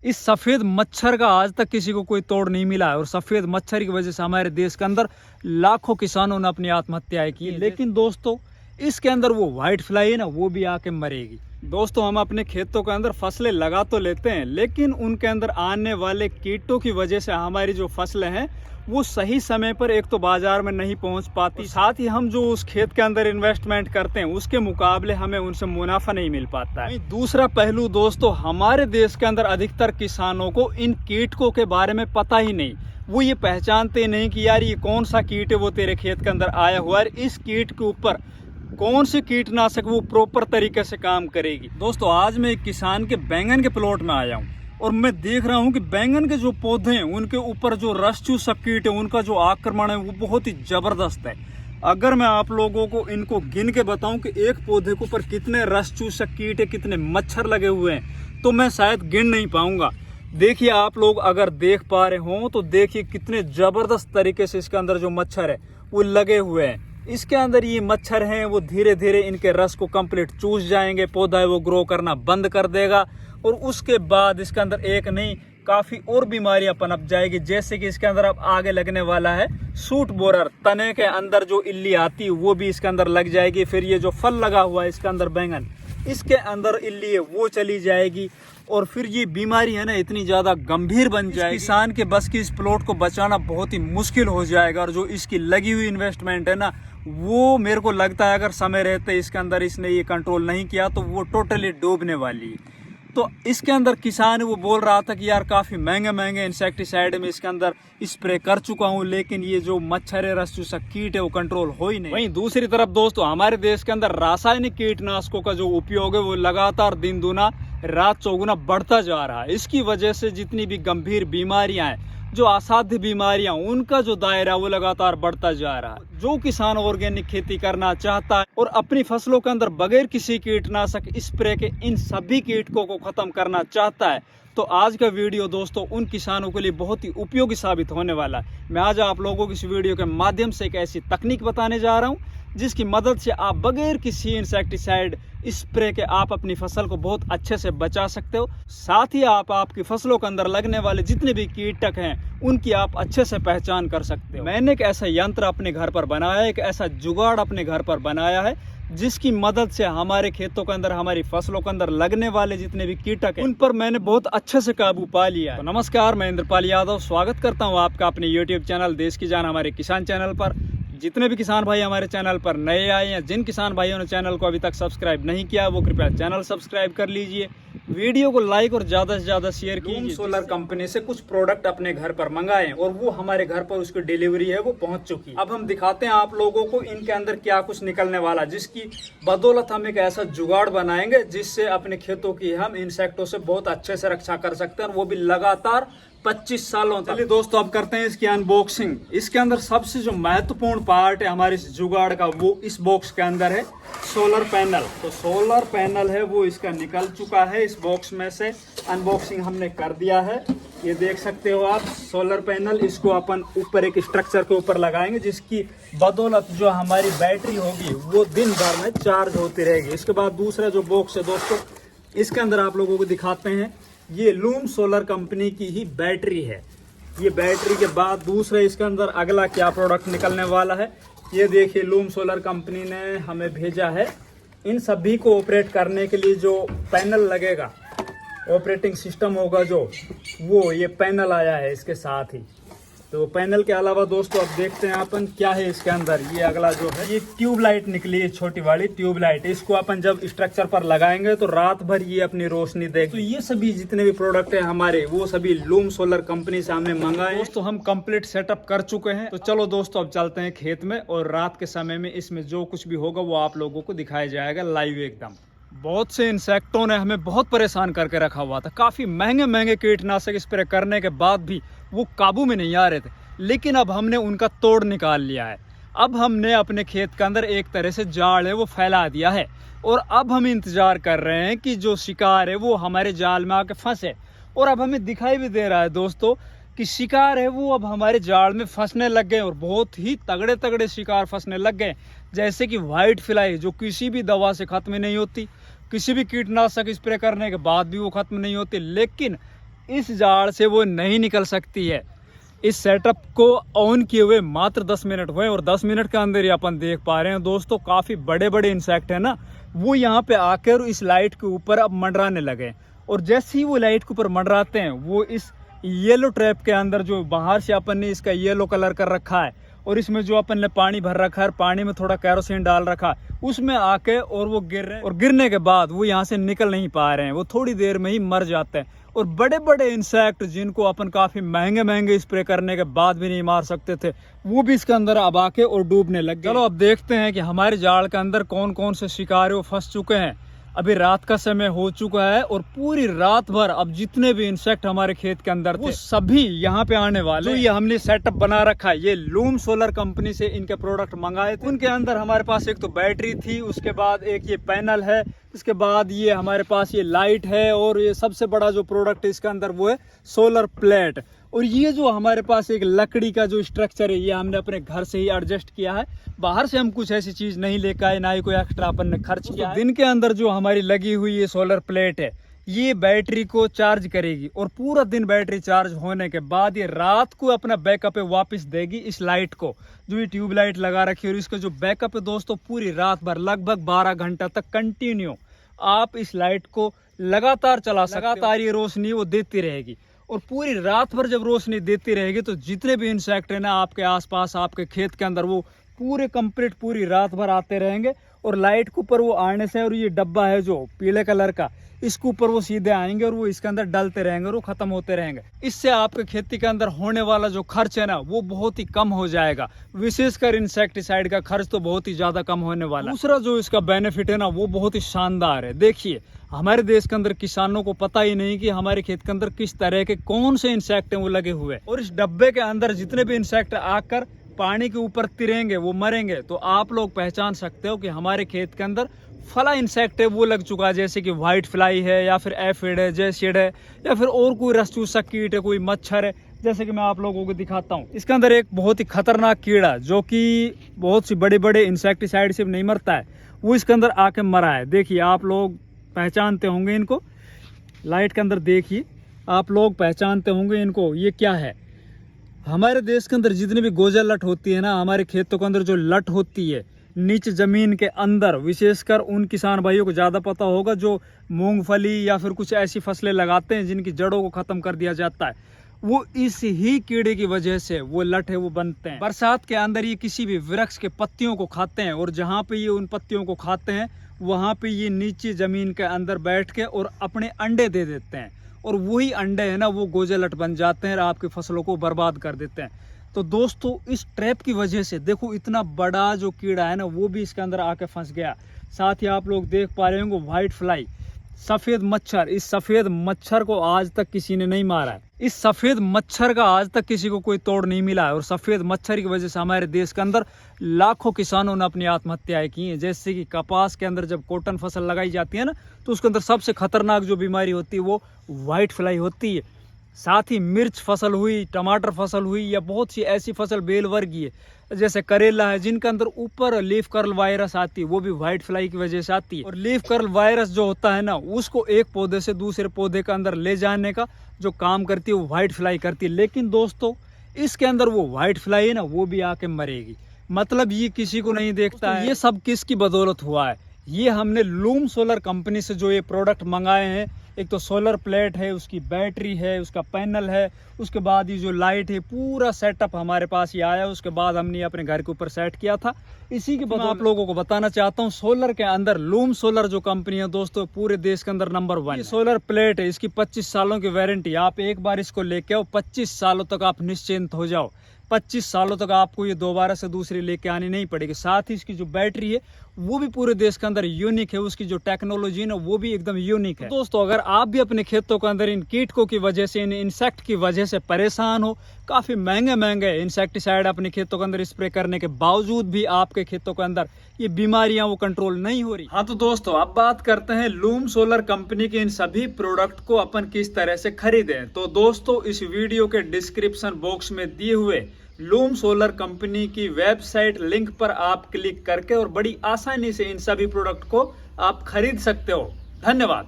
इस सफेद मच्छर का आज तक किसी को कोई तोड़ नहीं मिला है और सफेद मच्छर की वजह से हमारे देश के अंदर लाखों किसानों ने अपनी आत्महत्याएं की। लेकिन दोस्तों इसके अंदर वो व्हाइट फ्लाई है ना, वो भी आके मरेगी। दोस्तों हम अपने खेतों के अंदर फसलें लगा तो लेते हैं, लेकिन उनके अंदर आने वाले कीटों की वजह से हमारी जो फसलें हैं वो सही समय पर एक तो बाजार में नहीं पहुंच पाती, साथ ही हम जो उस खेत के अंदर इन्वेस्टमेंट करते हैं उसके मुकाबले हमें उनसे मुनाफा नहीं मिल पाता है। दूसरा पहलू दोस्तों, हमारे देश के अंदर अधिकतर किसानों को इन कीटकों के बारे में पता ही नहीं। वो ये पहचानते नहीं कि यार ये कौन सा कीट है वो तेरे खेत के अंदर आया हुआ है, इस कीट के ऊपर कौन से कीटनाशक वो प्रॉपर तरीके से काम करेगी। दोस्तों आज मैं एक किसान के बैंगन के प्लॉट में आया हूँ और मैं देख रहा हूँ कि बैंगन के जो पौधे हैं उनके ऊपर जो रस चूसक कीट है उनका जो आक्रमण है वो बहुत ही जबरदस्त है। अगर मैं आप लोगों को इनको गिन के बताऊं कि एक पौधे के ऊपर कितने रस चूसक कीट है, कितने मच्छर लगे हुए हैं, तो मैं शायद गिन नहीं पाऊंगा। देखिए आप लोग अगर देख पा रहे हो तो देखिए कितने जबरदस्त तरीके से इसके अंदर जो मच्छर है वो लगे हुए हैं। इसके अंदर ये मच्छर हैं वो धीरे धीरे इनके रस को कंप्लीट चूस जाएंगे, पौधा है वो ग्रो करना बंद कर देगा और उसके बाद इसके अंदर एक नहीं काफी और बीमारियां पनप जाएगी। जैसे कि इसके अंदर अब आगे लगने वाला है सूट बोरर, तने के अंदर जो इल्ली आती है वो भी इसके अंदर लग जाएगी। फिर ये जो फल लगा हुआ है इसके अंदर बैंगन, इसके अंदर इल्ली है वो चली जाएगी और फिर ये बीमारी है ना इतनी ज्यादा गंभीर बन जाएगी, किसान के बस की इस प्लॉट को बचाना बहुत ही मुश्किल हो जाएगा। और जो इसकी लगी हुई इन्वेस्टमेंट है ना वो मेरे को लगता है अगर समय रहते इसके अंदर इसने ये कंट्रोल नहीं किया तो वो टोटली डूबने वाली है। तो इसके अंदर किसान वो बोल रहा था कि यार काफी महंगे महंगे इंसेक्टिसाइड में इसके अंदर स्प्रे कर चुका हूं, लेकिन ये जो मच्छर है रस चूसक कीट है वो कंट्रोल हो ही नहीं। वहीं दूसरी तरफ दोस्तों हमारे देश के अंदर रासायनिक कीटनाशकों का जो उपयोग है वो लगातार दिन दुना रात चौगुना बढ़ता जा रहा है। इसकी वजह से जितनी भी गंभीर बीमारियां हैं, जो असाध्य बीमारियां, उनका जो दायरा वो लगातार बढ़ता जा रहा है। जो किसान ऑर्गेनिक खेती करना चाहता है और अपनी फसलों के अंदर बगैर किसी कीटनाशक स्प्रे के इन सभी कीटकों को खत्म करना चाहता है, तो आज का वीडियो दोस्तों उन किसानों के लिए बहुत ही उपयोगी साबित होने वाला है। मैं आज आप लोगों को इस वीडियो के माध्यम से एक ऐसी तकनीक बताने जा रहा हूं जिसकी मदद से आप बगैर किसी इंसेक्टिसाइड स्प्रे के आप अपनी फसल को बहुत अच्छे से बचा सकते हो। साथ ही आप आपकी फसलों के अंदर लगने वाले जितने भी कीटक हैं उनकी आप अच्छे से पहचान कर सकते हो। मैंने एक ऐसा यंत्र अपने घर पर बनाया है, एक ऐसा जुगाड़ अपने घर पर बनाया है जिसकी मदद से हमारे खेतों के अंदर हमारी फसलों के अंदर लगने वाले जितने भी कीटक हैं उन पर मैंने बहुत अच्छे से काबू पा लिया है। तो नमस्कार, मैं इंद्रपाल यादव स्वागत करता हूँ आपका अपने यूट्यूब चैनल देश की जान हमारे किसान चैनल पर। जितने भी किसान भाई हमारे चैनल पर नए आए हैं, जिन किसान भाइयों ने चैनल को अभी तक सब्सक्राइब नहीं किया वो कृपया चैनल सब्सक्राइब कर लीजिए, वीडियो को लाइक और ज्यादा से ज्यादा शेयर कीजिए। सोलर कंपनी से कुछ प्रोडक्ट अपने घर पर मंगाए और वो हमारे घर पर उसकी डिलीवरी है वो पहुंच चुकी है। अब हम दिखाते हैं आप लोगों को इनके अंदर क्या कुछ निकलने वाला, जिसकी बदौलत हम एक ऐसा जुगाड़ बनाएंगे जिससे अपने खेतों की हम इंसेक्टों से बहुत अच्छे से रक्षा कर सकते हैं और वो भी लगातार 25 सालों तक। चलिए दोस्तों अब करते हैं इसकी अनबॉक्सिंग। इसके अंदर सबसे जो महत्वपूर्ण पार्ट है हमारे इस जुगाड़ का वो इस बॉक्स के अंदर है सोलर पैनल। तो सोलर पैनल है वो इसका निकल चुका है इस बॉक्स में से, अनबॉक्सिंग हमने कर दिया है। ये देख सकते हो आप सोलर पैनल, इसको अपन ऊपर एक स्ट्रक्चर के ऊपर लगाएंगे जिसकी बदौलत जो हमारी बैटरी होगी वो दिन भर में चार्ज होती रहेगी। इसके बाद दूसरा जो बॉक्स है दोस्तों इसके अंदर आप लोगों को दिखाते हैं, ये लूम सोलर कंपनी की ही बैटरी है। ये बैटरी के बाद दूसरा इसके अंदर अगला क्या प्रोडक्ट निकलने वाला है, ये देखिए लूम सोलर कंपनी ने हमें भेजा है इन सभी को ऑपरेट करने के लिए जो पैनल लगेगा, ऑपरेटिंग सिस्टम होगा जो, वो ये पैनल आया है इसके साथ ही। तो पैनल के अलावा दोस्तों अब देखते हैं अपन क्या है इसके अंदर। ये अगला जो है ये ट्यूबलाइट निकली है, छोटी वाली ट्यूबलाइट। इसको अपन जब स्ट्रक्चर पर लगाएंगे तो रात भर ये अपनी रोशनी देगी। तो ये सभी जितने भी प्रोडक्ट है हमारे वो सभी लूम सोलर कंपनी से हमने मंगाए। दोस्तों हम कंप्लीट सेटअप कर चुके हैं। तो चलो दोस्तों अब चलते हैं खेत में और रात के समय में इसमें जो कुछ भी होगा वो आप लोगों को दिखाया जाएगा लाइव एकदम। बहुत से इंसेक्टों ने हमें बहुत परेशान करके रखा हुआ था, काफी महंगे महंगे कीटनाशक स्प्रे करने के बाद भी वो काबू में नहीं आ रहे थे, लेकिन अब हमने उनका तोड़ निकाल लिया है। अब हमने अपने खेत के अंदर एक तरह से जाल है वो फैला दिया है और अब हम इंतजार कर रहे हैं कि जो शिकार है वो हमारे जाल में आके फंसे। और अब हमें दिखाई भी दे रहा है दोस्तों कि शिकार है वो अब हमारे जाल में फंसने लग गए और बहुत ही तगड़े तगड़े शिकार फंसने लग गए। जैसे कि व्हाइट फ्लाई जो किसी भी दवा से खत्म नहीं होती, किसी भी कीटनाशक स्प्रे करने के बाद भी वो खत्म नहीं होती, लेकिन इस जाड़ से वो नहीं निकल सकती है। इस सेटअप को ऑन किए हुए मात्र 10 मिनट हुए और 10 मिनट के अंदर ही अपन देख पा रहे हैं दोस्तों, काफ़ी बड़े बड़े इंसेक्ट है ना, वो यहाँ पे आकर इस लाइट के ऊपर अब मंडराने लगे। और जैसे ही वो लाइट के ऊपर मंडराते हैं, वो इस येलो ट्रैप के अंदर, जो बाहर से अपन ने इसका येलो कलर कर रखा है और इसमें जो अपन ने पानी भर रखा है, पानी में थोड़ा कैरोसिन डाल रखा है, उसमें आके और वो गिर रहे हैं। और गिरने के बाद वो यहाँ से निकल नहीं पा रहे हैं, वो थोड़ी देर में ही मर जाते हैं। और बड़े बड़े इंसेक्ट जिनको अपन काफ़ी महंगे महंगे स्प्रे करने के बाद भी नहीं मार सकते थे, वो भी इसके अंदर अब आके और डूबने लग गए। चलो अब देखते हैं कि हमारे जाल के अंदर कौन कौन से शिकारी फंस चुके हैं। अभी रात का समय हो चुका है और पूरी रात भर अब जितने भी इंसेक्ट हमारे खेत के अंदर थे, वो सभी यहाँ पे आने वाले। तो ये हमने सेटअप बना रखा है, ये लूम सोलर कंपनी से इनके प्रोडक्ट मंगाए थे। उनके अंदर हमारे पास एक तो बैटरी थी, उसके बाद एक ये पैनल है, इसके बाद ये हमारे पास ये लाइट है, और ये सबसे बड़ा जो प्रोडक्ट है इसके अंदर वो है सोलर प्लेट। और ये जो हमारे पास एक लकड़ी का जो स्ट्रक्चर है, ये हमने अपने घर से ही एडजस्ट किया है। बाहर से हम कुछ ऐसी चीज नहीं लेकर आए, ना ही कोई एक्स्ट्रा अपन ने खर्च किया। दिन के अंदर जो हमारी लगी हुई ये सोलर प्लेट है, ये बैटरी को चार्ज करेगी और पूरा दिन बैटरी चार्ज होने के बाद ये रात को अपना बैकअप वापस देगी इस लाइट को, जो ये ट्यूब लाइट लगा रखी है। और इसका जो बैकअप है दोस्तों, पूरी रात भर लगभग 12 घंटा तक कंटिन्यू आप इस लाइट को लगातार चला सकते हो। लगातार ये रोशनी वो देती रहेगी और पूरी रात भर जब रोशनी देती रहेगी तो जितने भी इंसेक्ट है ना आपके आसपास, आपके खेत के अंदर, वो पूरे कंप्लीट पूरी रात भर आते रहेंगे। और लाइट के ऊपर वो आने से, और ये डब्बा है जो पीले कलर का, इसके ऊपर वो सीधे आएंगे और वो इसके अंदर डलते रहेंगे और वो खत्म होते रहेंगे। इससे आपके खेती के अंदर होने वाला जो खर्च है ना, वो बहुत ही कम हो जाएगा। विशेषकर इंसेक्टिसाइड का खर्च तो बहुत ही ज्यादा कम होने वाला। दूसरा जो इसका बेनिफिट है ना, वो बहुत ही शानदार है। देखिए, हमारे देश के अंदर किसानों को पता ही नहीं कि हमारे खेत के अंदर किस तरह के कौन से इंसेक्ट हैं वो लगे हुए। और इस डब्बे के अंदर जितने भी इंसेक्ट आकर पानी के ऊपर तिरेंगे, वो मरेंगे, तो आप लोग पहचान सकते हो कि हमारे खेत के अंदर फला इंसेक्ट है वो लग चुका है। जैसे कि व्हाइट फ्लाई है, या फिर एफिड है, जैसिड है, या फिर और कोई रसचूसक कीट है, कोई मच्छर है। जैसे कि मैं आप लोगों को दिखाता हूँ, इसके अंदर एक बहुत ही खतरनाक कीड़ा जो कि बहुत सी बड़े बड़े इंसेक्टिसाइड से नहीं मरता है, वो इसके अंदर आके मरा है। देखिए, आप लोग पहचानते होंगे इनको, लाइट के अंदर देखिए, आप लोग पहचानते होंगे इनको। ये क्या है? हमारे देश के अंदर जितनी भी गोजा लट होती है ना, हमारे खेतों के अंदर जो लट होती है नीचे जमीन के अंदर, विशेषकर उन किसान भाइयों को ज़्यादा पता होगा जो मूंगफली या फिर कुछ ऐसी फसलें लगाते हैं जिनकी जड़ों को ख़त्म कर दिया जाता है, वो इस ही कीड़े की वजह से वो लट है वो बनते हैं। बरसात के अंदर ये किसी भी वृक्ष के पत्तियों को खाते हैं, और जहाँ पे ये उन पत्तियों को खाते हैं वहाँ पे ये नीचे ज़मीन के अंदर बैठ के और अपने अंडे दे देते हैं, और वही अंडे है ना वो गोजे लट बन जाते हैं और आपकी फसलों को बर्बाद कर देते हैं। तो दोस्तों, इस ट्रैप की वजह से देखो, इतना बड़ा जो कीड़ा है ना वो भी इसके अंदर आके फंस गया। साथ ही आप लोग देख पा रहे होंगे व्हाइट फ्लाई, सफ़ेद मच्छर। इस सफ़ेद मच्छर को आज तक किसी ने नहीं मारा है। इस सफ़ेद मच्छर का आज तक किसी को कोई तोड़ नहीं मिला है। और सफ़ेद मच्छर की वजह से हमारे देश के अंदर लाखों किसानों ने अपनी आत्महत्याएं की हैं। जैसे कि कपास के अंदर जब कॉटन फसल लगाई जाती है ना, तो उसके अंदर सबसे खतरनाक जो बीमारी होती है वो व्हाइट फ्लाई होती है। साथ ही मिर्च फसल हुई, टमाटर फसल हुई, या बहुत सी ऐसी फसल बेल वर्गीय जैसे करेला है, जिनके अंदर ऊपर लीफ कर्ल वायरस आती है, वो भी व्हाइट फ्लाई की वजह से आती है। और लीफ कर्ल वायरस जो होता है ना, उसको एक पौधे से दूसरे पौधे के अंदर ले जाने का जो काम करती है वो व्हाइट फ्लाई करती है। लेकिन दोस्तों, इसके अंदर वो व्हाइट फ्लाई है ना, वो भी आके मरेगी। मतलब ये किसी को नहीं देखता है। ये सब किसकी बदौलत हुआ है? ये हमने लूम सोलर कंपनी से जो ये प्रोडक्ट मंगाए हैं। एक तो सोलर प्लेट है, उसकी बैटरी है, उसका पैनल है, उसके बाद ये जो लाइट है, पूरा सेटअप हमारे पास ये आया। उसके बाद हमने अपने घर के ऊपर सेट किया था। इसी के बाद आप लोगों को बताना चाहता हूँ, सोलर के अंदर लूम सोलर जो कंपनी है दोस्तों, पूरे देश के अंदर नंबर 1 सोलर प्लेट है। इसकी 25 सालों की वारंटी। आप एक बार इसको लेके आओ, 25 सालों तक आप निश्चिंत हो जाओ। 25 सालों तक आपको ये दोबारा से दूसरी लेके आनी नहीं पड़ेगी। साथ ही इसकी जो बैटरी है वो भी पूरे देश के अंदर यूनिक है। उसकी जो टेक्नोलॉजी है ना, वो भी एकदम यूनिक है। तो दोस्तों, अगर आप भी अपने खेतों के अंदर इन कीटकों की वजह से, इन इंसेक्ट की वजह से परेशान हो, काफी महंगे महंगे इंसेक्टिसाइड अपने खेतों के अंदर स्प्रे करने के बावजूद भी आपके खेतों के अंदर ये बीमारियां वो कंट्रोल नहीं हो रही। हाँ, तो दोस्तों, अब बात करते हैं लूम सोलर कंपनी के इन सभी प्रोडक्ट को अपन किस तरह से खरीदें। तो दोस्तों, इस वीडियो के डिस्क्रिप्शन बॉक्स में दिए हुए लूम सोलर कंपनी की वेबसाइट लिंक पर आप क्लिक करके और बड़ी आसानी से इन सभी प्रोडक्ट को आप खरीद सकते हो। धन्यवाद।